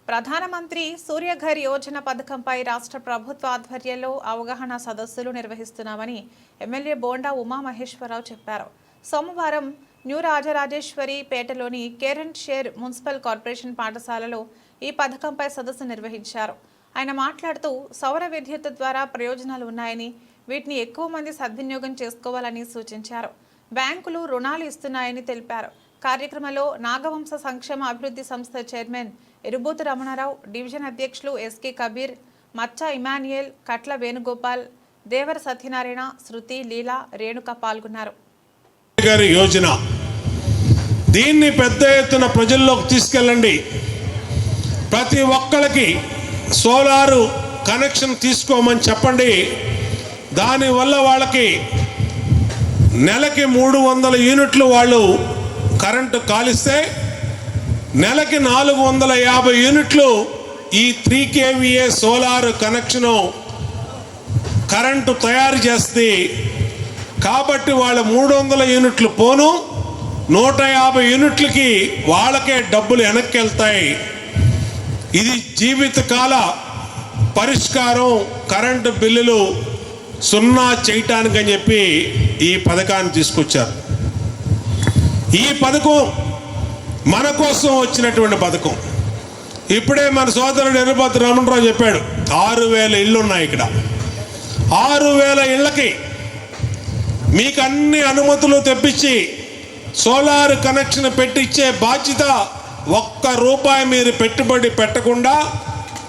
ప్రధానమంత్రి సూర్యఘర్ యోజన పథకంపై రాష్ట్ర ప్రభుత్వ ఆధ్వర్యంలో అవగాహన సదస్సులు నిర్వహిస్తున్నామని ఎమ్మెల్యే బోండా ఉమామహేశ్వరరావు చెప్పారు. సోమవారం న్యూ రాజరాజేశ్వరి పేటలోని కేరన్ షేర్ మున్సిపల్ కార్పొరేషన్ పాఠశాలలో ఈ పథకంపై సదస్సు నిర్వహించారు. ఆయన మాట్లాడుతూ సౌర విద్యుత్ ద్వారా ప్రయోజనాలు ఉన్నాయని, వీటిని ఎక్కువ మంది సద్వినియోగం చేసుకోవాలని సూచించారు. బ్యాంకులు రుణాలు ఇస్తున్నాయని తెలిపారు. కార్యక్రమంలో నాగవంశ సంక్షేమ అభివృద్ధి సంస్థ చైర్మన్ ఎరుబోతు రమణారావు, డివిజన్ అధ్యక్షులు ఎస్కే కబీర్, మచ్చా ఇమాన్యుయల్, కట్ల వేణుగోపాల్, దేవర సత్యనారాయణ, శృతి, లీలా, రేణుక పాల్గొన్నారు. యోజన దీన్ని పెద్ద ఎత్తున ప్రజల్లోకి తీసుకెళ్ళండి. ప్రతి ఒక్కరికి సోలారు కనెక్షన్ తీసుకోమని చెప్పండి. దానివల్ల వాళ్ళకి నెలకి 300 యూనిట్లు వాళ్ళు కరెంటు కాలిస్తే నెలకి 450 యూనిట్లు ఈ 3 kVA సోలార్ కనెక్షను కరెంటు తయారు చేస్తుంది. కాబట్టి వాళ్ళ 300 యూనిట్లు పోను 150 యూనిట్లకి వాళ్ళకే డబ్బులు వెనక్కి వెళ్తాయి. ఇది జీవితకాల పరిష్కారం. కరెంటు బిల్లులు సున్నా చేయటానికని చెప్పి ఈ పథకాన్ని తీసుకొచ్చారు. ఈ పథకం మన కోసం వచ్చినటువంటి పథకం. ఇప్పుడే మన సోదరుడు ఎరుబోతు రమణరావు చెప్పాడు, 6000 ఇళ్ళు ఉన్నాయి ఇక్కడ. 6000 ఇళ్ళకి మీకు అన్ని అనుమతులు తెప్పించి సోలార్ కనెక్షన్ పెట్టించే బాధ్యత, ₹1 మీరు పెట్టుబడి పెట్టకుండా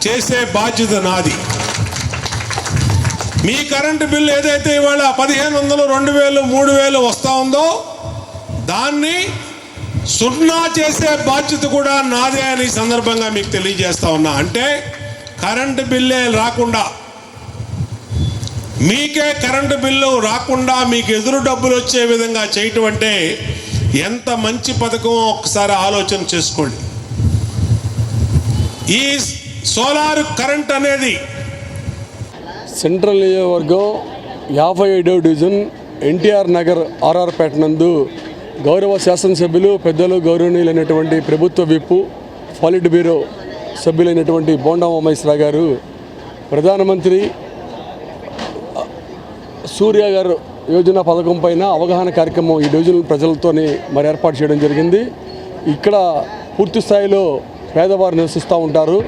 చేసే బాధ్యత నాది. మీ కరెంటు బిల్లు ఏదైతే ఇవాళ 1500, 2000, 3000 వస్తూ ఉందో దాన్ని సున్నా చేసే బాధ్యత కూడా నాదే అని సందర్భంగా మీకు తెలియజేస్తా ఉన్నా. అంటే కరెంటు బిల్లే రాకుండా, మీకే కరెంటు బిల్లు రాకుండా మీకు ఎదురు డబ్బులు వచ్చే విధంగా చేయటం అంటే ఎంత మంచి పథకం ఒకసారి ఆలోచన చేసుకోండి. ఈ సోలార్ కరెంట్ అనేది సెంట్రల్ నియోజకవర్గం 57వ డివిజన్ ఎన్టీఆర్ నగర్ ఆర్ఆర్ పేట నందు గౌరవ శాసనసభ్యులు పెద్దలు గౌరవనీయులైనటువంటి ప్రభుత్వ విప్పు పాలిట్ బ్యూరో సభ్యులైనటువంటి బోండా ఉమామహేశ్వరరావు గారు ప్రధానమంత్రి సూర్యఘర్ యోజన పథకం పైన అవగాహన కార్యక్రమం ఈ డివిజన్ ప్రజలతో మరి ఏర్పాటు చేయడం జరిగింది. ఇక్కడ పూర్తి స్థాయిలో పేదవారు నివసిస్తూ ఉంటారు.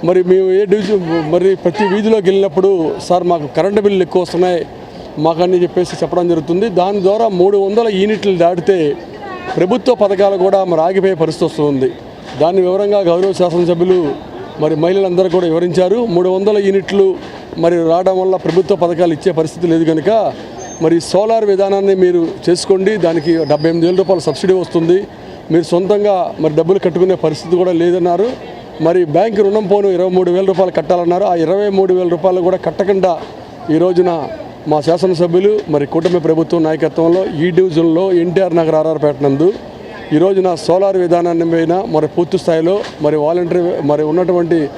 మరి మేము ఏ డివిజన్ మరి ప్రతి వీధిలోకి వెళ్ళినప్పుడు సార్ మాకు కరెంటు బిల్లులు ఎక్కువ వస్తున్నాయి మాకని చెప్పేసి చెప్పడం జరుగుతుంది. దాని ద్వారా 300 యూనిట్లు దాటితే ప్రభుత్వ పథకాలు కూడా మరి ఆగిపోయే పరిస్థితి వస్తుంది. దాని వివరంగా గౌరవ శాసనసభ్యులు మరి మహిళలందరూ కూడా వివరించారు. 300 యూనిట్లు మరి రావడం వల్ల ప్రభుత్వ పథకాలు ఇచ్చే పరిస్థితి లేదు కనుక మరి సోలార్ విధానాన్ని మీరు చేసుకోండి. దానికి ₹78,000 సబ్సిడీ వస్తుంది. మీరు సొంతంగా మరి డబ్బులు కట్టుకునే పరిస్థితి కూడా లేదన్నారు. మరి బ్యాంకు రుణం పోను ₹23,000 కట్టాలన్నారు. ఆ ₹23,000 కూడా కట్టకుండా ఈ రోజున మా శాసనసభ్యులు మరి కూటమి ప్రభుత్వం నాయకత్వంలో ఈ డివిజన్లో ఎన్టీఆర్ నగర్ ఆర్ఆర్ పేట నందు ఈ రోజున సోలార్ విధానాన్ని పైన మరి పూర్తి స్థాయిలో మరి వాలంటరీ మరి ఉన్నటువంటి